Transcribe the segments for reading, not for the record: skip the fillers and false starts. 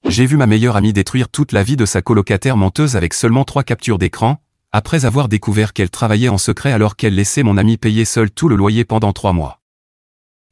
J'ai vu ma meilleure amie détruire toute la vie de sa colocataire menteuse avec seulement 3 captures d'écran, après avoir découvert qu'elle travaillait en secret alors qu'elle laissait mon ami payer seul tout le loyer pendant 3 mois.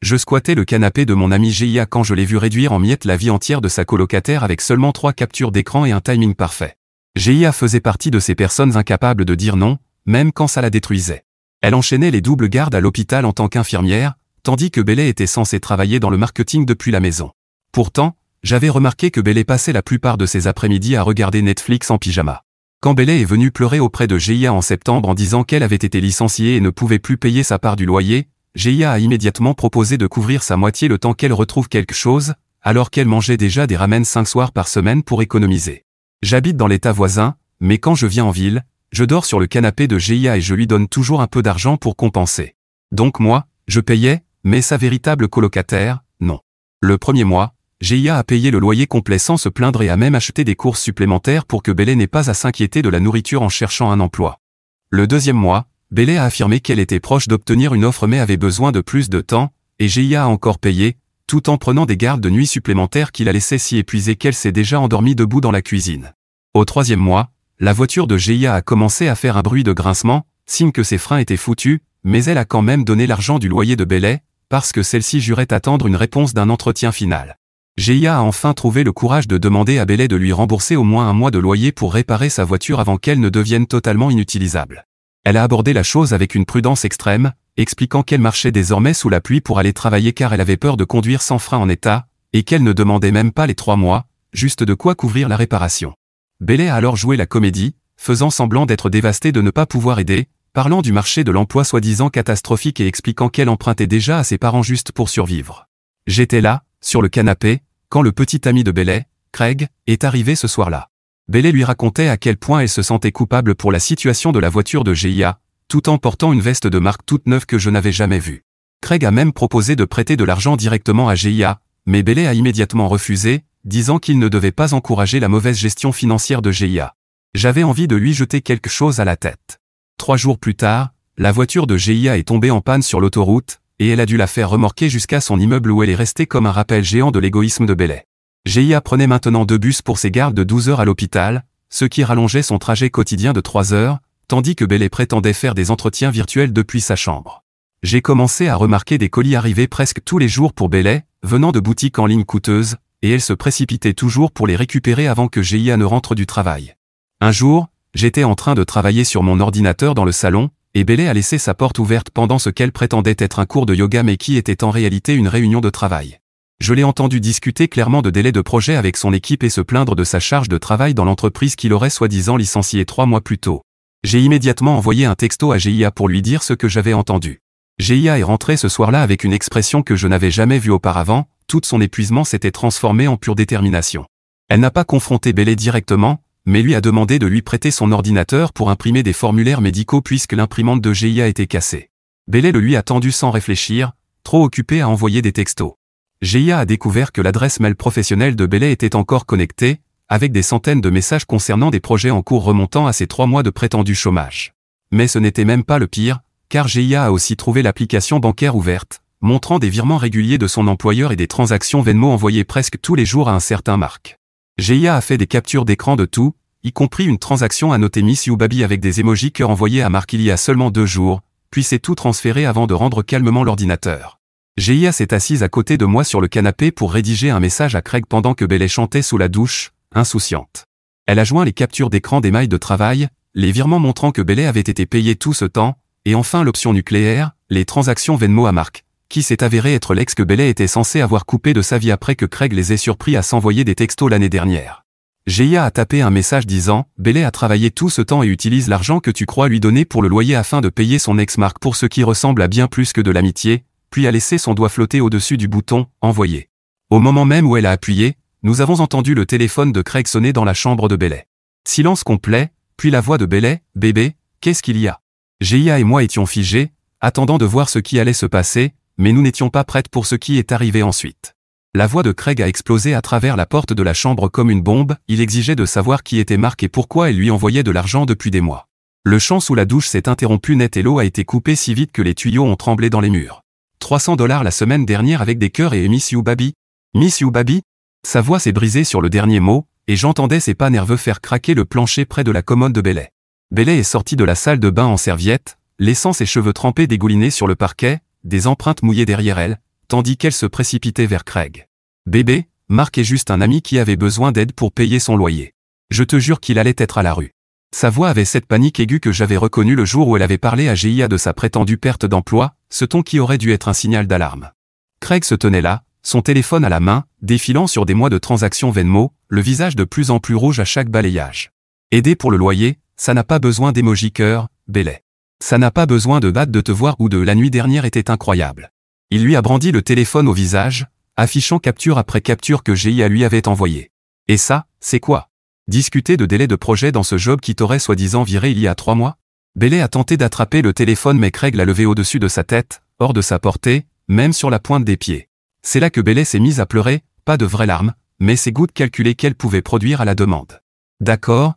Je squattais le canapé de mon ami GIA quand je l'ai vu réduire en miettes la vie entière de sa colocataire avec seulement 3 captures d'écran et un timing parfait. GIA faisait partie de ces personnes incapables de dire non, même quand ça la détruisait. Elle enchaînait les doubles gardes à l'hôpital en tant qu'infirmière, tandis que Bélé était censée travailler dans le marketing depuis la maison. Pourtant, j'avais remarqué que Bélé passait la plupart de ses après-midi à regarder Netflix en pyjama. Quand Bélé est venue pleurer auprès de GIA en septembre en disant qu'elle avait été licenciée et ne pouvait plus payer sa part du loyer, GIA a immédiatement proposé de couvrir sa moitié le temps qu'elle retrouve quelque chose, alors qu'elle mangeait déjà des ramen 5 soirs par semaine pour économiser. J'habite dans l'état voisin, mais quand je viens en ville, je dors sur le canapé de GIA et je lui donne toujours un peu d'argent pour compenser. Donc moi, je payais, mais sa véritable colocataire, non. Le premier mois, GIA a payé le loyer complet sans se plaindre et a même acheté des courses supplémentaires pour que Bélé n'ait pas à s'inquiéter de la nourriture en cherchant un emploi. Le deuxième mois, Bélé a affirmé qu'elle était proche d'obtenir une offre mais avait besoin de plus de temps, et GIA a encore payé, tout en prenant des gardes de nuit supplémentaires qui la laissaient si épuisée qu'elle s'est déjà endormie debout dans la cuisine. Au troisième mois, la voiture de GIA a commencé à faire un bruit de grincement, signe que ses freins étaient foutus, mais elle a quand même donné l'argent du loyer de Bélé, parce que celle-ci jurait attendre une réponse d'un entretien final. GIA a enfin trouvé le courage de demander à Bélé de lui rembourser au moins un mois de loyer pour réparer sa voiture avant qu'elle ne devienne totalement inutilisable. Elle a abordé la chose avec une prudence extrême, expliquant qu'elle marchait désormais sous la pluie pour aller travailler car elle avait peur de conduire sans frein en état, et qu'elle ne demandait même pas les 3 mois, juste de quoi couvrir la réparation. Bélé a alors joué la comédie, faisant semblant d'être dévastée de ne pas pouvoir aider, parlant du marché de l'emploi soi-disant catastrophique et expliquant qu'elle empruntait déjà à ses parents juste pour survivre. J'étais là, sur le canapé, quand le petit ami de Bélé, Craig, est arrivé ce soir-là. Bélé lui racontait à quel point elle se sentait coupable pour la situation de la voiture de GIA, tout en portant une veste de marque toute neuve que je n'avais jamais vue. Craig a même proposé de prêter de l'argent directement à GIA, mais Bélé a immédiatement refusé, disant qu'il ne devait pas encourager la mauvaise gestion financière de GIA. J'avais envie de lui jeter quelque chose à la tête. 3 jours plus tard, la voiture de GIA est tombée en panne sur l'autoroute, et elle a dû la faire remorquer jusqu'à son immeuble où elle est restée comme un rappel géant de l'égoïsme de Bélé. GIA prenait maintenant 2 bus pour ses gardes de 12 heures à l'hôpital, ce qui rallongeait son trajet quotidien de 3 heures, tandis que Bélé prétendait faire des entretiens virtuels depuis sa chambre. J'ai commencé à remarquer des colis arriver presque tous les jours pour Bélé, venant de boutiques en ligne coûteuses, et elle se précipitait toujours pour les récupérer avant que GIA ne rentre du travail. Un jour, j'étais en train de travailler sur mon ordinateur dans le salon, et Bélé a laissé sa porte ouverte pendant ce qu'elle prétendait être un cours de yoga mais qui était en réalité une réunion de travail. Je l'ai entendu discuter clairement de délais de projet avec son équipe et se plaindre de sa charge de travail dans l'entreprise qu'il aurait soi-disant licencié 3 mois plus tôt. J'ai immédiatement envoyé un texto à GIA pour lui dire ce que j'avais entendu. GIA est rentré ce soir-là avec une expression que je n'avais jamais vue auparavant, tout son épuisement s'était transformé en pure détermination. Elle n'a pas confronté Bélé directement, mais lui a demandé de lui prêter son ordinateur pour imprimer des formulaires médicaux puisque l'imprimante de GIA était cassée. Bélé le lui a tendu sans réfléchir, trop occupé à envoyer des textos. GIA a découvert que l'adresse mail professionnelle de Bélé était encore connectée, avec des centaines de messages concernant des projets en cours remontant à ses 3 mois de prétendu chômage. Mais ce n'était même pas le pire, car GIA a aussi trouvé l'application bancaire ouverte, montrant des virements réguliers de son employeur et des transactions Venmo envoyées presque tous les jours à un certain Marc. GIA a fait des captures d'écran de tout, y compris une transaction à noter Miss You Baby avec des émojis cœur envoyés à Marc il y a seulement 2 jours, puis s'est tout transféré avant de rendre calmement l'ordinateur. GIA s'est assise à côté de moi sur le canapé pour rédiger un message à Craig pendant que Bélé chantait sous la douche, insouciante. Elle a joint les captures d'écran des mails de travail, les virements montrant que Bélé avait été payé tout ce temps, et enfin l'option nucléaire, les transactions Venmo à Marc, qui s'est avéré être l'ex que Bélé était censé avoir coupé de sa vie après que Craig les ait surpris à s'envoyer des textos l'année dernière. GIA a tapé un message disant « Bélé a travaillé tout ce temps et utilise l'argent que tu crois lui donner pour le loyer afin de payer son ex Marc pour ce qui ressemble à bien plus que de l'amitié », puis a laissé son doigt flotter au-dessus du bouton « Envoyer ». Au moment même où elle a appuyé, nous avons entendu le téléphone de Craig sonner dans la chambre de Bélé. Silence complet, puis la voix de Bélé « Bébé, qu'est-ce qu'il y a ?» GIA et moi étions figés, attendant de voir ce qui allait se passer, mais nous n'étions pas prêtes pour ce qui est arrivé ensuite. La voix de Craig a explosé à travers la porte de la chambre comme une bombe, il exigeait de savoir qui était Marc et pourquoi elle lui envoyait de l'argent depuis des mois. Le chant sous la douche s'est interrompu net et l'eau a été coupée si vite que les tuyaux ont tremblé dans les murs. $300 la semaine dernière avec des cœurs et Miss You Baby. Miss You Baby? Sa voix s'est brisée sur le dernier mot, et j'entendais ses pas nerveux faire craquer le plancher près de la commode de Bailey. Bailey est sortie de la salle de bain en serviette, laissant ses cheveux trempés dégouliner sur le parquet, des empreintes mouillées derrière elle, tandis qu'elle se précipitait vers Craig. Bébé, Mark est juste un ami qui avait besoin d'aide pour payer son loyer. Je te jure qu'il allait être à la rue. Sa voix avait cette panique aiguë que j'avais reconnue le jour où elle avait parlé à GIA de sa prétendue perte d'emploi, ce ton qui aurait dû être un signal d'alarme. Craig se tenait là, son téléphone à la main, défilant sur des mois de transactions Venmo, le visage de plus en plus rouge à chaque balayage. Aider pour le loyer, ça n'a pas besoin d'émoji cœur, Bailey. Ça n'a pas besoin de date de te voir ou de la nuit dernière était incroyable. Il lui a brandi le téléphone au visage, affichant capture après capture que GIA lui avait envoyé. Et ça, c'est quoi? Discuter de délai de projet dans ce job qui t'aurait soi-disant viré il y a 3 mois? Bailey a tenté d'attraper le téléphone mais Craig l'a levé au-dessus de sa tête, hors de sa portée, même sur la pointe des pieds. C'est là que Bailey s'est mise à pleurer, pas de vraies larmes, mais ses gouttes calculées qu'elle pouvait produire à la demande. D'accord.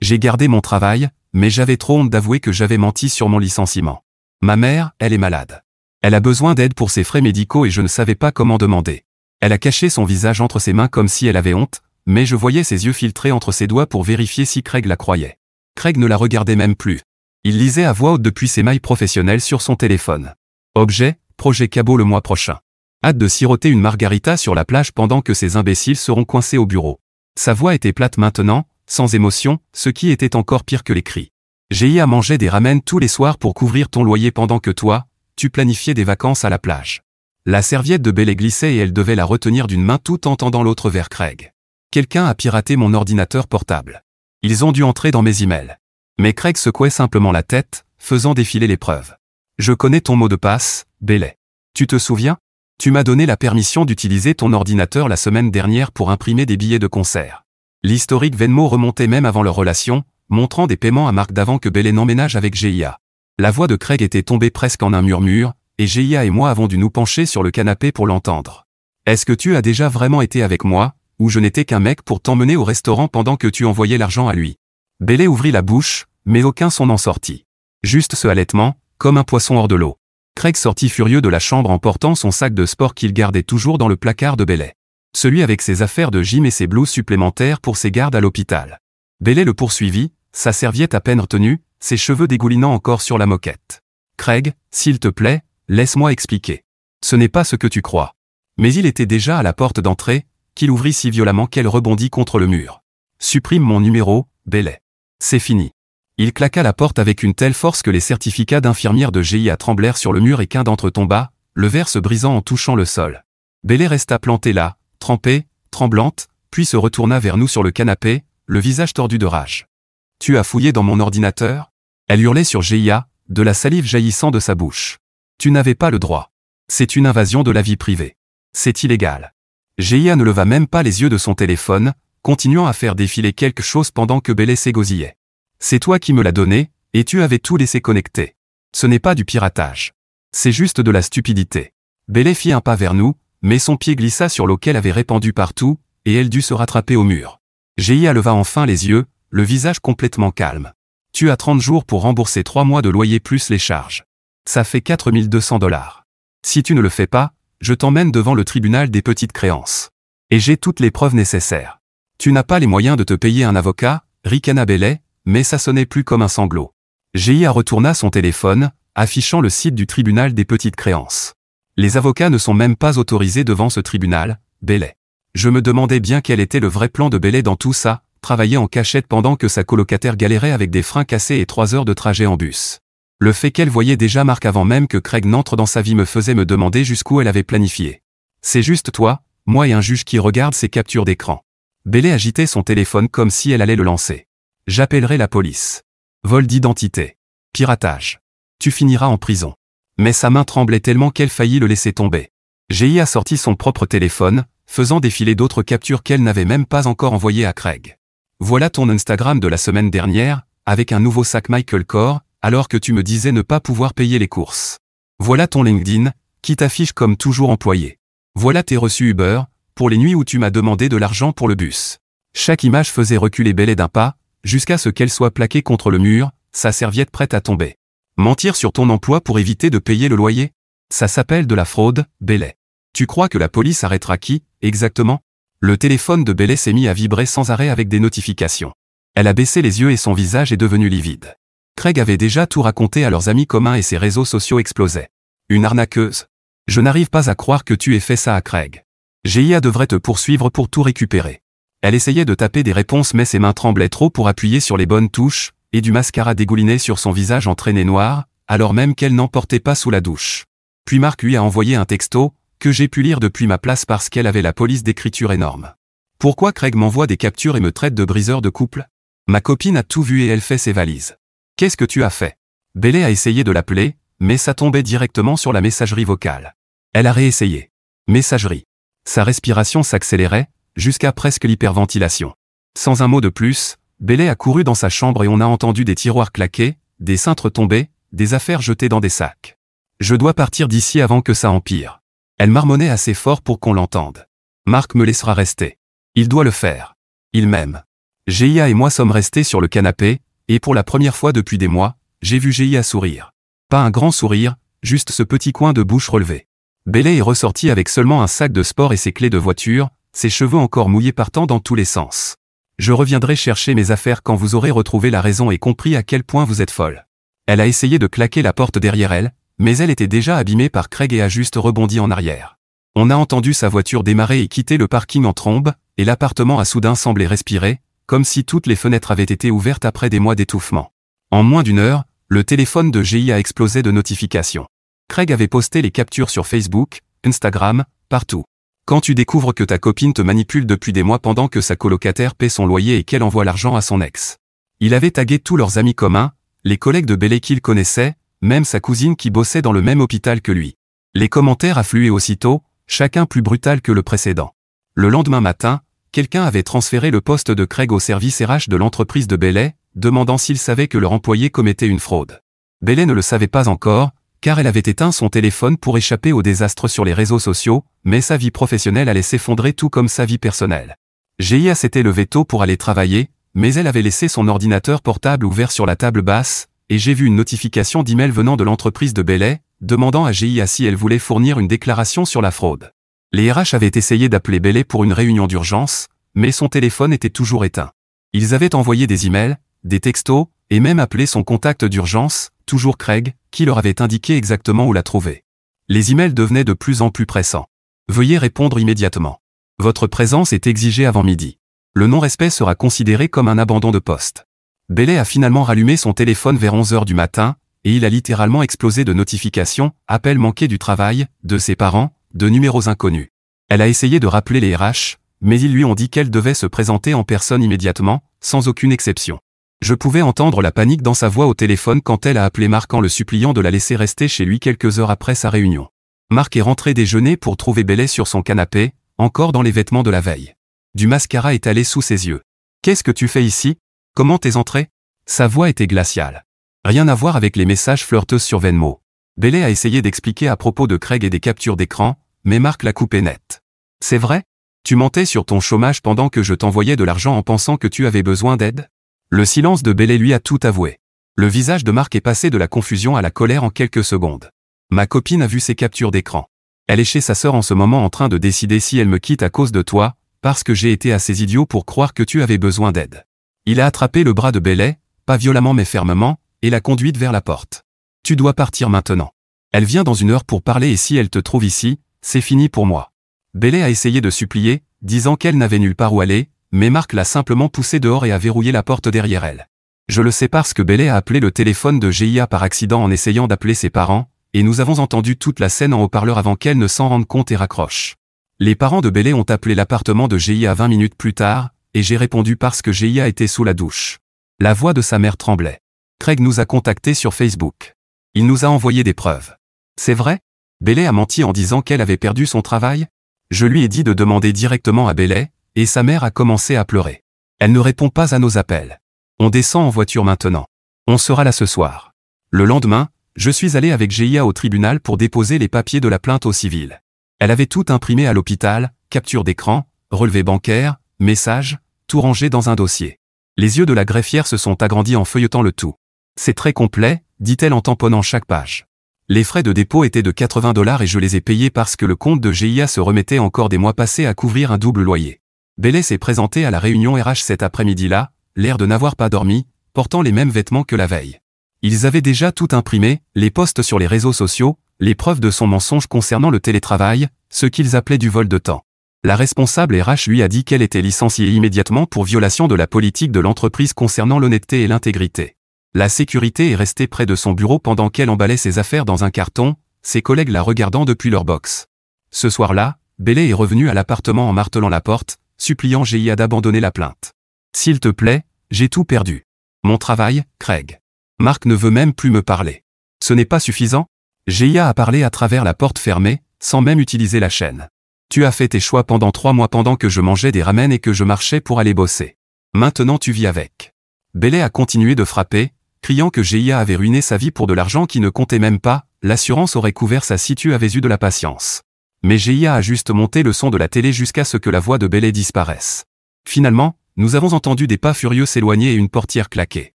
J'ai gardé mon travail, mais j'avais trop honte d'avouer que j'avais menti sur mon licenciement. Ma mère, elle est malade. Elle a besoin d'aide pour ses frais médicaux et je ne savais pas comment demander. Elle a caché son visage entre ses mains comme si elle avait honte, mais je voyais ses yeux filtrer entre ses doigts pour vérifier si Craig la croyait. Craig ne la regardait même plus. Il lisait à voix haute depuis ses mailles professionnelles sur son téléphone. Objet, projet Cabo le mois prochain. Hâte de siroter une margarita sur la plage pendant que ces imbéciles seront coincés au bureau. Sa voix était plate maintenant, sans émotion, ce qui était encore pire que les cris. GIA mangeait des ramen tous les soirs pour couvrir ton loyer pendant que toi, tu planifiais des vacances à la plage. La serviette de Bailey glissait et elle devait la retenir d'une main tout en tendant l'autre vers Craig. Quelqu'un a piraté mon ordinateur portable. Ils ont dû entrer dans mes emails. Mais Craig secouait simplement la tête, faisant défiler les preuves. Je connais ton mot de passe, Bailey. Tu te souviens? Tu m'as donné la permission d'utiliser ton ordinateur la semaine dernière pour imprimer des billets de concert. L'historique Venmo remontait même avant leur relation, montrant des paiements à Mark d'avant que Bailey n'emménage avec GIA. La voix de Craig était tombée presque en un murmure, et GIA et moi avons dû nous pencher sur le canapé pour l'entendre. Est-ce que tu as déjà vraiment été avec moi, ou je n'étais qu'un mec pour t'emmener au restaurant pendant que tu envoyais l'argent à lui? Bailey ouvrit la bouche, mais aucun son n'en sortit. Juste ce halètement, comme un poisson hors de l'eau. Craig sortit furieux de la chambre en portant son sac de sport qu'il gardait toujours dans le placard de Bailey. Celui avec ses affaires de gym et ses blouses supplémentaires pour ses gardes à l'hôpital. Bailey le poursuivit, sa serviette à peine retenue, ses cheveux dégoulinant encore sur la moquette. Craig, s'il te plaît, laisse-moi expliquer. Ce n'est pas ce que tu crois. Mais il était déjà à la porte d'entrée, qu'il ouvrit si violemment qu'elle rebondit contre le mur. Supprime mon numéro, Bailey. C'est fini. Il claqua la porte avec une telle force que les certificats d'infirmière de GIA tremblèrent sur le mur et qu'un d'entre eux tomba, le verre se brisant en touchant le sol. Bailey resta plantée là, trempée, tremblante, puis se retourna vers nous sur le canapé, le visage tordu de rage. « Tu as fouillé dans mon ordinateur ?» Elle hurlait sur GIA, de la salive jaillissant de sa bouche. « Tu n'avais pas le droit. C'est une invasion de la vie privée. C'est illégal. » GIA ne leva même pas les yeux de son téléphone, continuant à faire défiler quelque chose pendant que Bailey s'égosillait. « C'est toi qui me l'as donné, et tu avais tout laissé connecté. Ce n'est pas du piratage. C'est juste de la stupidité. » Bailey fit un pas vers nous, mais son pied glissa sur l'eau qu'elle avait répandue partout, et elle dut se rattraper au mur. GIA leva enfin les yeux, le visage complètement calme. « Tu as 30 jours pour rembourser 3 mois de loyer plus les charges. Ça fait 4200 $. Si tu ne le fais pas, je t'emmène devant le tribunal des petites créances. Et j'ai toutes les preuves nécessaires. Tu n'as pas les moyens de te payer un avocat, ricana Bailey, mais ça sonnait plus comme un sanglot. » GIA retourna son téléphone, affichant le site du tribunal des petites créances. Les avocats ne sont même pas autorisés devant ce tribunal, Bailey. Je me demandais bien quel était le vrai plan de Bailey dans tout ça, travailler en cachette pendant que sa colocataire galérait avec des freins cassés et 3 heures de trajet en bus. Le fait qu'elle voyait déjà Mark avant même que Craig n'entre dans sa vie me faisait me demander jusqu'où elle avait planifié. C'est juste toi, moi et un juge qui regarde ses captures d'écran. Bailey agitait son téléphone comme si elle allait le lancer. J'appellerai la police. Vol d'identité. Piratage. Tu finiras en prison. Mais sa main tremblait tellement qu'elle faillit le laisser tomber. GIA sortit son propre téléphone, faisant défiler d'autres captures qu'elle n'avait même pas encore envoyées à Craig. Voilà ton Instagram de la semaine dernière, avec un nouveau sac Michael Kors, alors que tu me disais ne pas pouvoir payer les courses. Voilà ton LinkedIn, qui t'affiche comme toujours employé. Voilà tes reçus Uber, pour les nuits où tu m'as demandé de l'argent pour le bus. Chaque image faisait reculer Bailey d'un pas, jusqu'à ce qu'elle soit plaquée contre le mur, sa serviette prête à tomber. Mentir sur ton emploi pour éviter de payer le loyer? Ça s'appelle de la fraude, Bailey. Tu crois que la police arrêtera qui, exactement? Le téléphone de Bélé s'est mis à vibrer sans arrêt avec des notifications. Elle a baissé les yeux et son visage est devenu livide. Craig avait déjà tout raconté à leurs amis communs et ses réseaux sociaux explosaient. Une arnaqueuse. Je n'arrive pas à croire que tu aies fait ça à Craig. GIA devrait te poursuivre pour tout récupérer. Elle essayait de taper des réponses mais ses mains tremblaient trop pour appuyer sur les bonnes touches, et du mascara dégoulinait sur son visage entraîné noir, alors même qu'elle n'en portait pas sous la douche. Puis Marc lui a envoyé un texto, que j'ai pu lire depuis ma place parce qu'elle avait la police d'écriture énorme. Pourquoi Craig m'envoie des captures et me traite de briseur de couple? Ma copine a tout vu et elle fait ses valises. Qu'est-ce que tu as fait? Bélé a essayé de l'appeler, mais ça tombait directement sur la messagerie vocale. Elle a réessayé. Messagerie. Sa respiration s'accélérait, jusqu'à presque l'hyperventilation. Sans un mot de plus, Bélé a couru dans sa chambre et on a entendu des tiroirs claquer, des cintres tomber, des affaires jetées dans des sacs. Je dois partir d'ici avant que ça empire. Elle marmonnait assez fort pour qu'on l'entende. Marc me laissera rester. Il doit le faire. Il m'aime. GIA et moi sommes restés sur le canapé, et pour la première fois depuis des mois, j'ai vu GIA sourire. Pas un grand sourire, juste ce petit coin de bouche relevé. Bélé est ressorti avec seulement un sac de sport et ses clés de voiture, ses cheveux encore mouillés partant dans tous les sens. Je reviendrai chercher mes affaires quand vous aurez retrouvé la raison et compris à quel point vous êtes folle. Elle a essayé de claquer la porte derrière elle, mais elle était déjà abîmée par Craig et a juste rebondi en arrière. On a entendu sa voiture démarrer et quitter le parking en trombe, et l'appartement a soudain semblé respirer, comme si toutes les fenêtres avaient été ouvertes après des mois d'étouffement. En moins d'une heure, le téléphone de GIA a explosé de notifications. Craig avait posté les captures sur Facebook, Instagram, partout. Quand tu découvres que ta copine te manipule depuis des mois pendant que sa colocataire paie son loyer et qu'elle envoie l'argent à son ex. Il avait tagué tous leurs amis communs, les collègues de Bélé qu'il connaissait, même sa cousine qui bossait dans le même hôpital que lui. Les commentaires affluaient aussitôt, chacun plus brutal que le précédent. Le lendemain matin, quelqu'un avait transféré le poste de Craig au service RH de l'entreprise de Bélé, demandant s'il savait que leur employé commettait une fraude. Bélé ne le savait pas encore, car elle avait éteint son téléphone pour échapper au désastre sur les réseaux sociaux, mais sa vie professionnelle allait s'effondrer tout comme sa vie personnelle. GIA s'était levée tôt pour aller travailler, mais elle avait laissé son ordinateur portable ouvert sur la table basse, et j'ai vu une notification d'email venant de l'entreprise de Bélé, demandant à GIA si elle voulait fournir une déclaration sur la fraude. Les RH avaient essayé d'appeler Bélé pour une réunion d'urgence, mais son téléphone était toujours éteint. Ils avaient envoyé des emails, des textos, et même appelé son contact d'urgence, toujours Craig, qui leur avait indiqué exactement où la trouver. Les emails devenaient de plus en plus pressants. Veuillez répondre immédiatement. Votre présence est exigée avant midi. Le non-respect sera considéré comme un abandon de poste. Bélé a finalement rallumé son téléphone vers 11h du matin, et il a littéralement explosé de notifications, appels manqués du travail, de ses parents, de numéros inconnus. Elle a essayé de rappeler les RH, mais ils lui ont dit qu'elle devait se présenter en personne immédiatement, sans aucune exception. Je pouvais entendre la panique dans sa voix au téléphone quand elle a appelé Marc en le suppliant de la laisser rester chez lui quelques heures après sa réunion. Marc est rentré déjeuner pour trouver Bélé sur son canapé, encore dans les vêtements de la veille. Du mascara étalé sous ses yeux. « Qu'est-ce que tu fais ici? Comment t'es entré ?» Sa voix était glaciale. Rien à voir avec les messages flirteux sur Venmo. Bélé a essayé d'expliquer à propos de Craig et des captures d'écran, mais Marc l'a coupé net. « C'est vrai? Tu mentais sur ton chômage pendant que je t'envoyais de l'argent en pensant que tu avais besoin d'aide ?» Le silence de Bélé lui a tout avoué. Le visage de Marc est passé de la confusion à la colère en quelques secondes. Ma copine a vu ses captures d'écran. Elle est chez sa sœur en ce moment en train de décider si elle me quitte à cause de toi, parce que j'ai été assez idiot pour croire que tu avais besoin d'aide. Il a attrapé le bras de Bélé, pas violemment mais fermement, et l'a conduite vers la porte. Tu dois partir maintenant. Elle vient dans une heure pour parler et si elle te trouve ici, c'est fini pour moi. Bélé a essayé de supplier, disant qu'elle n'avait nulle part où aller, mais Marc l'a simplement poussée dehors et a verrouillé la porte derrière elle. Je le sais parce que Bélé a appelé le téléphone de GIA par accident en essayant d'appeler ses parents, et nous avons entendu toute la scène en haut-parleur avant qu'elle ne s'en rende compte et raccroche. Les parents de Bélé ont appelé l'appartement de GIA 20 minutes plus tard, et j'ai répondu parce que GIA était sous la douche. La voix de sa mère tremblait. Craig nous a contactés sur Facebook. Il nous a envoyé des preuves. C'est vrai? Bélé a menti en disant qu'elle avait perdu son travail? Je lui ai dit de demander directement à Bélé, et sa mère a commencé à pleurer. Elle ne répond pas à nos appels. On descend en voiture maintenant. On sera là ce soir. Le lendemain, je suis allé avec GIA au tribunal pour déposer les papiers de la plainte au civil. Elle avait tout imprimé à l'hôpital, capture d'écran, relevé bancaire, message, tout rangé dans un dossier. Les yeux de la greffière se sont agrandis en feuilletant le tout. C'est très complet, dit-elle en tamponnant chaque page. Les frais de dépôt étaient de 80 $ et je les ai payés parce que le compte de GIA se remettait encore des mois passés à couvrir un double loyer. Bélé s'est présenté à la réunion RH cet après-midi-là, l'air de n'avoir pas dormi, portant les mêmes vêtements que la veille. Ils avaient déjà tout imprimé, les posts sur les réseaux sociaux, les preuves de son mensonge concernant le télétravail, ce qu'ils appelaient du vol de temps. La responsable RH lui a dit qu'elle était licenciée immédiatement pour violation de la politique de l'entreprise concernant l'honnêteté et l'intégrité. La sécurité est restée près de son bureau pendant qu'elle emballait ses affaires dans un carton, ses collègues la regardant depuis leur box. Ce soir-là, Bélé est revenu à l'appartement en martelant la porte, suppliant GIA d'abandonner la plainte. « S'il te plaît, j'ai tout perdu. Mon travail, Craig. Marc ne veut même plus me parler. Ce n'est pas suffisant ? GIA a parlé à travers la porte fermée, sans même utiliser la chaîne. Tu as fait tes choix pendant 3 mois pendant que je mangeais des ramen et que je marchais pour aller bosser. Maintenant tu vis avec. » Bélé a continué de frapper, criant que GIA avait ruiné sa vie pour de l'argent qui ne comptait même pas, l'assurance aurait couvert sa si tu avais eu de la patience. Mais GIA a juste monté le son de la télé jusqu'à ce que la voix de Bélé disparaisse. Finalement, nous avons entendu des pas furieux s'éloigner et une portière claquer.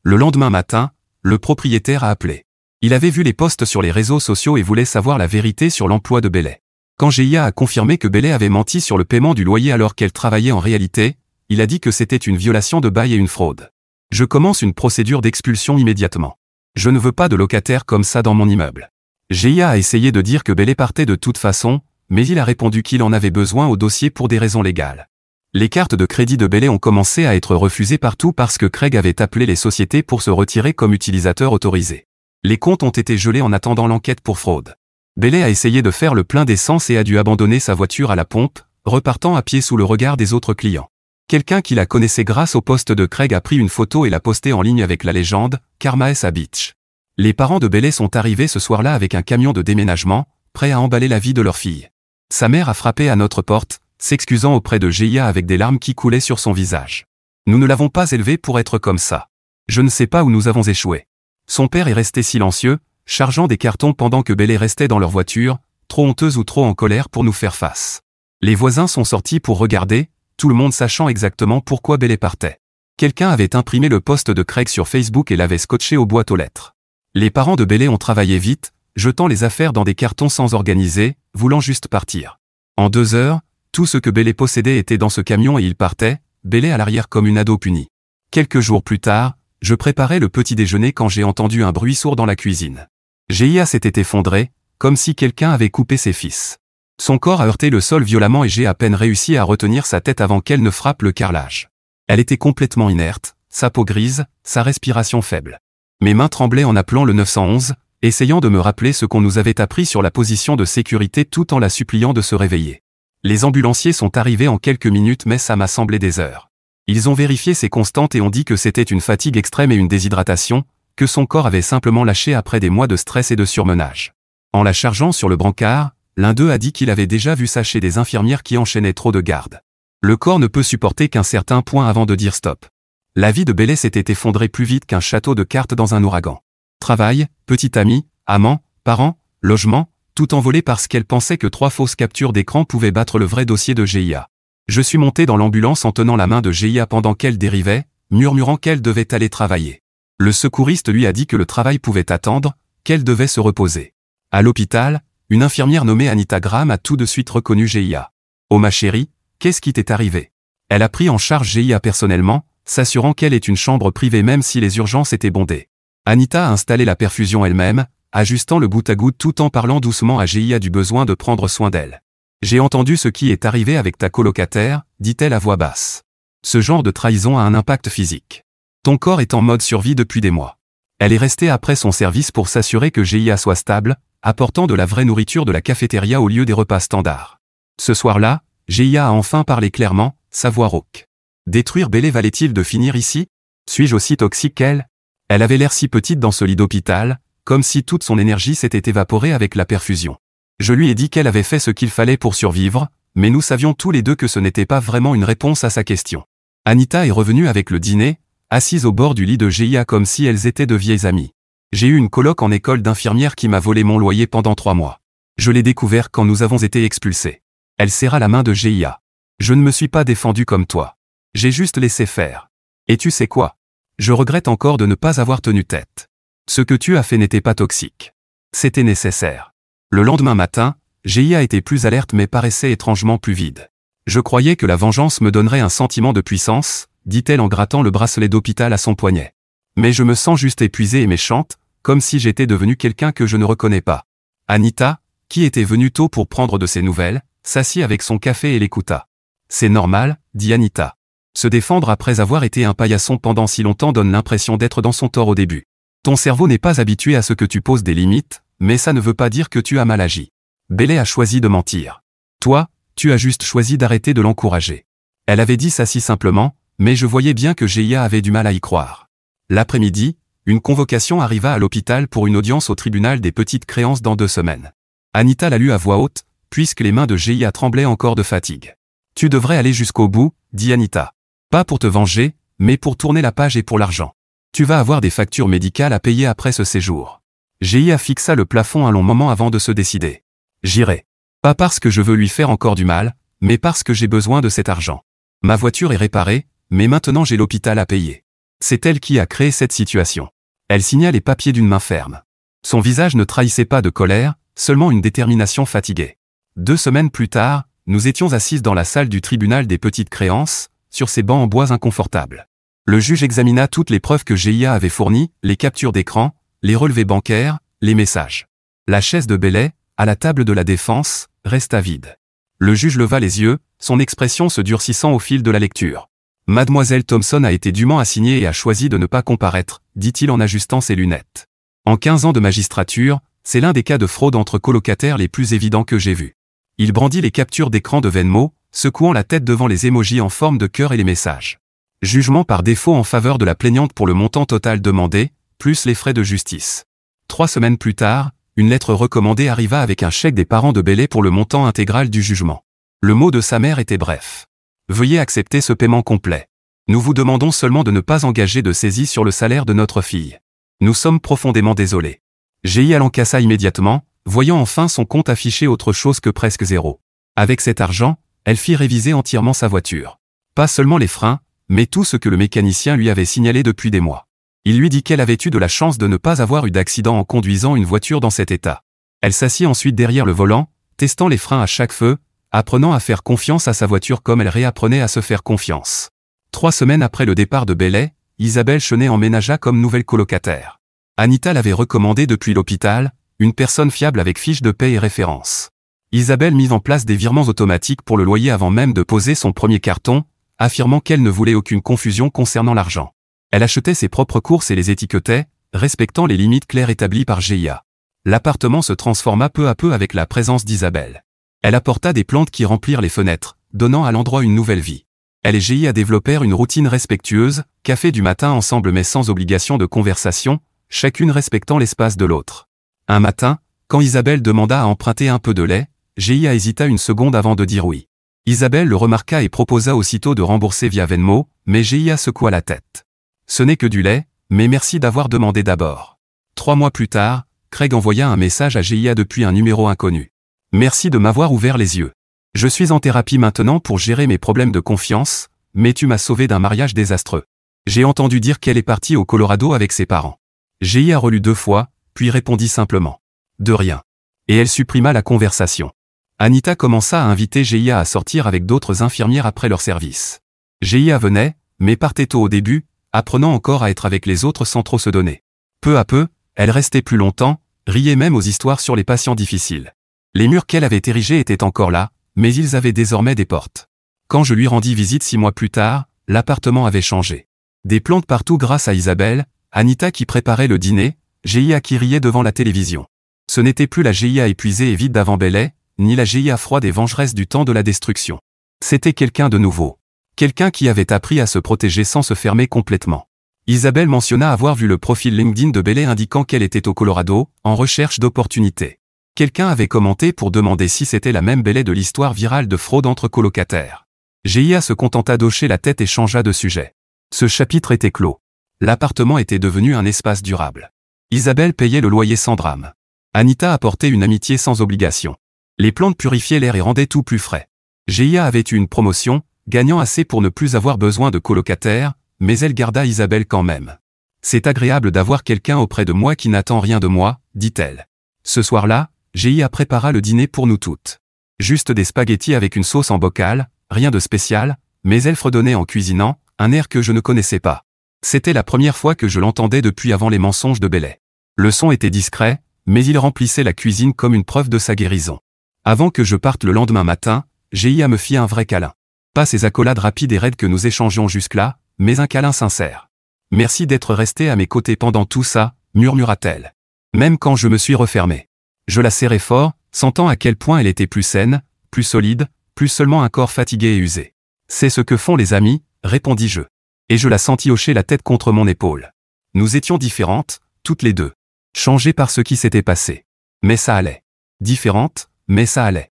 Le lendemain matin, le propriétaire a appelé. Il avait vu les posts sur les réseaux sociaux et voulait savoir la vérité sur l'emploi de Bélé. Quand GIA a confirmé que Bélé avait menti sur le paiement du loyer alors qu'elle travaillait en réalité, il a dit que c'était une violation de bail et une fraude. Je commence une procédure d'expulsion immédiatement. Je ne veux pas de locataires comme ça dans mon immeuble. GIA a essayé de dire que Bélé partait de toute façon, mais il a répondu qu'il en avait besoin au dossier pour des raisons légales. Les cartes de crédit de Bélé ont commencé à être refusées partout parce que Craig avait appelé les sociétés pour se retirer comme utilisateur autorisé. Les comptes ont été gelés en attendant l'enquête pour fraude. Bélé a essayé de faire le plein d'essence et a dû abandonner sa voiture à la pompe, repartant à pied sous le regard des autres clients. Quelqu'un qui la connaissait grâce au poste de Craig a pris une photo et l'a postée en ligne avec la légende « Karma is a bitch ». Les parents de Bélé sont arrivés ce soir-là avec un camion de déménagement, prêts à emballer la vie de leur fille. Sa mère a frappé à notre porte, s'excusant auprès de GIA avec des larmes qui coulaient sur son visage. Nous ne l'avons pas élevé pour être comme ça. Je ne sais pas où nous avons échoué. Son père est resté silencieux, chargeant des cartons pendant que Bélé restait dans leur voiture, trop honteuse ou trop en colère pour nous faire face. Les voisins sont sortis pour regarder, tout le monde sachant exactement pourquoi Bélé partait. Quelqu'un avait imprimé le post de Craig sur Facebook et l'avait scotché aux boîtes aux lettres. Les parents de Bélé ont travaillé vite, jetant les affaires dans des cartons sans organiser, voulant juste partir. En 2 heures, tout ce que Bélé possédait était dans ce camion et il partait, Bélé à l'arrière comme une ado punie. Quelques jours plus tard, je préparais le petit déjeuner quand j'ai entendu un bruit sourd dans la cuisine. GIA s'était effondré, comme si quelqu'un avait coupé ses fils. Son corps a heurté le sol violemment et j'ai à peine réussi à retenir sa tête avant qu'elle ne frappe le carrelage. Elle était complètement inerte, sa peau grise, sa respiration faible. Mes mains tremblaient en appelant le 911, essayant de me rappeler ce qu'on nous avait appris sur la position de sécurité tout en la suppliant de se réveiller. Les ambulanciers sont arrivés en quelques minutes mais ça m'a semblé des heures. Ils ont vérifié ses constantes et ont dit que c'était une fatigue extrême et une déshydratation, que son corps avait simplement lâché après des mois de stress et de surmenage. En la chargeant sur le brancard, l'un d'eux a dit qu'il avait déjà vu ça chez des infirmières qui enchaînaient trop de gardes. Le corps ne peut supporter qu'un certain point avant de dire stop. La vie de Bélé s'était effondrée plus vite qu'un château de cartes dans un ouragan. Travail, petit ami, amant, parents, logement, tout envolé parce qu'elle pensait que 3 fausses captures d'écran pouvaient battre le vrai dossier de GIA. Je suis monté dans l'ambulance en tenant la main de GIA pendant qu'elle dérivait, murmurant qu'elle devait aller travailler. Le secouriste lui a dit que le travail pouvait attendre, qu'elle devait se reposer. À l'hôpital, une infirmière nommée Anita Graham a tout de suite reconnu GIA. « Oh ma chérie, qu'est-ce qui t'est arrivé ?» Elle a pris en charge GIA personnellement, s'assurant qu'elle ait une chambre privée même si les urgences étaient bondées. Anita a installé la perfusion elle-même, ajustant le goutte à goutte tout en parlant doucement à GIA du besoin de prendre soin d'elle. « J'ai entendu ce qui est arrivé avec ta colocataire, dit-elle à voix basse. Ce genre de trahison a un impact physique. Ton corps est en mode survie depuis des mois. » Elle est restée après son service pour s'assurer que GIA soit stable, apportant de la vraie nourriture de la cafétéria au lieu des repas standards. Ce soir-là, GIA a enfin parlé clairement, sa voix rauque. Détruire Bélé valait-il de finir ici? Suis-je aussi toxique qu'elle? Elle avait l'air si petite dans ce lit d'hôpital, comme si toute son énergie s'était évaporée avec la perfusion. Je lui ai dit qu'elle avait fait ce qu'il fallait pour survivre, mais nous savions tous les deux que ce n'était pas vraiment une réponse à sa question. Anita est revenue avec le dîner, assise au bord du lit de GIA comme si elles étaient de vieilles amies. J'ai eu une coloc en école d'infirmière qui m'a volé mon loyer pendant 3 mois. Je l'ai découvert quand nous avons été expulsés. Elle serra la main de GIA. Je ne me suis pas défendu comme toi. J'ai juste laissé faire. Et tu sais quoi? Je regrette encore de ne pas avoir tenu tête. Ce que tu as fait n'était pas toxique. C'était nécessaire. Le lendemain matin, GIA était plus alerte mais paraissait étrangement plus vide. Je croyais que la vengeance me donnerait un sentiment de puissance, dit-elle en grattant le bracelet d'hôpital à son poignet. Mais je me sens juste épuisée et méchante, comme si j'étais devenue quelqu'un que je ne reconnais pas. Anita, qui était venue tôt pour prendre de ses nouvelles, s'assit avec son café et l'écouta. C'est normal, dit Anita. Se défendre après avoir été un paillasson pendant si longtemps donne l'impression d'être dans son tort au début. Ton cerveau n'est pas habitué à ce que tu poses des limites, mais ça ne veut pas dire que tu as mal agi. Bailey a choisi de mentir. Toi, tu as juste choisi d'arrêter de l'encourager. Elle avait dit ça si simplement, mais je voyais bien que Gia avait du mal à y croire. L'après-midi, une convocation arriva à l'hôpital pour une audience au tribunal des petites créances dans 2 semaines. Anita l'a lu à voix haute, puisque les mains de Gia tremblaient encore de fatigue. Tu devrais aller jusqu'au bout, dit Anita. Pas pour te venger, mais pour tourner la page et pour l'argent. Tu vas avoir des factures médicales à payer après ce séjour. Gia fixa le plafond un long moment avant de se décider. J'irai. Pas parce que je veux lui faire encore du mal, mais parce que j'ai besoin de cet argent. Ma voiture est réparée, mais maintenant j'ai l'hôpital à payer. C'est elle qui a créé cette situation. Elle signa les papiers d'une main ferme. Son visage ne trahissait pas de colère, seulement une détermination fatiguée. 2 semaines plus tard, nous étions assises dans la salle du tribunal des petites créances, sur ces bancs en bois inconfortables. Le juge examina toutes les preuves que Gia avait fournies, les captures d'écran, les relevés bancaires, les messages. La chaise de Bailey, à la table de la défense, resta vide. Le juge leva les yeux, son expression se durcissant au fil de la lecture. Mademoiselle Thompson a été dûment assignée et a choisi de ne pas comparaître, dit-il en ajustant ses lunettes. En 15 ans de magistrature, c'est l'un des cas de fraude entre colocataires les plus évidents que j'ai vus. Il brandit les captures d'écran de Venmo, secouant la tête devant les émojis en forme de cœur et les messages. Jugement par défaut en faveur de la plaignante pour le montant total demandé, plus les frais de justice. 3 semaines plus tard, une lettre recommandée arriva avec un chèque des parents de Bailey pour le montant intégral du jugement. Le mot de sa mère était bref. Veuillez accepter ce paiement complet. Nous vous demandons seulement de ne pas engager de saisie sur le salaire de notre fille. Nous sommes profondément désolés. Gia l'encassa immédiatement, voyant enfin son compte afficher autre chose que presque zéro. Avec cet argent, elle fit réviser entièrement sa voiture. Pas seulement les freins, mais tout ce que le mécanicien lui avait signalé depuis des mois. Il lui dit qu'elle avait eu de la chance de ne pas avoir eu d'accident en conduisant une voiture dans cet état. Elle s'assit ensuite derrière le volant, testant les freins à chaque feu, apprenant à faire confiance à sa voiture comme elle réapprenait à se faire confiance. 3 semaines après le départ de Bailey, Isabelle Chenet emménagea comme nouvelle colocataire. Anita l'avait recommandée depuis l'hôpital, une personne fiable avec fiche de paie et référence. Isabelle mit en place des virements automatiques pour le loyer avant même de poser son premier carton, affirmant qu'elle ne voulait aucune confusion concernant l'argent. Elle achetait ses propres courses et les étiquetait, respectant les limites claires établies par Gia. L'appartement se transforma peu à peu avec la présence d'Isabelle. Elle apporta des plantes qui remplirent les fenêtres, donnant à l'endroit une nouvelle vie. Elle et Gia développèrent une routine respectueuse, café du matin ensemble mais sans obligation de conversation, chacune respectant l'espace de l'autre. Un matin, quand Isabelle demanda à emprunter un peu de lait, Gia hésita une seconde avant de dire oui. Isabelle le remarqua et proposa aussitôt de rembourser via Venmo, mais Gia secoua la tête. Ce n'est que du lait, mais merci d'avoir demandé d'abord. 3 mois plus tard, Craig envoya un message à Gia depuis un numéro inconnu. Merci de m'avoir ouvert les yeux. Je suis en thérapie maintenant pour gérer mes problèmes de confiance, mais tu m'as sauvé d'un mariage désastreux. J'ai entendu dire qu'elle est partie au Colorado avec ses parents. Gia relut 2 fois, puis répondit simplement. De rien. Et elle supprima la conversation. Anita commença à inviter Gia à sortir avec d'autres infirmières après leur service. Gia venait, mais partait tôt au début, apprenant encore à être avec les autres sans trop se donner. Peu à peu, elle restait plus longtemps, riait même aux histoires sur les patients difficiles. Les murs qu'elle avait érigés étaient encore là, mais ils avaient désormais des portes. Quand je lui rendis visite 6 mois plus tard, l'appartement avait changé. Des plantes partout grâce à Isabelle, Anita qui préparait le dîner, Gia qui riait devant la télévision. Ce n'était plus la Gia épuisée et vide d'avant Bailey, ni la Gia froide et vengeresse du temps de la destruction. C'était quelqu'un de nouveau. Quelqu'un qui avait appris à se protéger sans se fermer complètement. Isabelle mentionna avoir vu le profil LinkedIn de Bailey indiquant qu'elle était au Colorado, en recherche d'opportunités. Quelqu'un avait commenté pour demander si c'était la même Bailey de l'histoire virale de fraude entre colocataires. Gia se contenta d'hocher la tête et changea de sujet. Ce chapitre était clos. L'appartement était devenu un espace durable. Isabelle payait le loyer sans drame. Anita apportait une amitié sans obligation. Les plantes purifiaient l'air et rendaient tout plus frais. Gia avait eu une promotion, gagnant assez pour ne plus avoir besoin de colocataires, mais elle garda Isabelle quand même. C'est agréable d'avoir quelqu'un auprès de moi qui n'attend rien de moi, dit-elle. Ce soir-là, Gia prépara le dîner pour nous toutes. Juste des spaghettis avec une sauce en bocal, rien de spécial, mais elle fredonnait en cuisinant, un air que je ne connaissais pas. C'était la première fois que je l'entendais depuis avant les mensonges de Bellet. Le son était discret, mais il remplissait la cuisine comme une preuve de sa guérison. Avant que je parte le lendemain matin, Gia me fit un vrai câlin. Pas ces accolades rapides et raides que nous échangions jusque-là, mais un câlin sincère. « Merci d'être resté à mes côtés pendant tout ça », murmura-t-elle. Même quand je me suis refermé. Je la serrai fort, sentant à quel point elle était plus saine, plus solide, plus seulement un corps fatigué et usé. « C'est ce que font les amis », répondis-je. Et je la sentis hocher la tête contre mon épaule. Nous étions différentes, toutes les deux. Changées par ce qui s'était passé. Mais ça allait. Différentes, mais ça allait.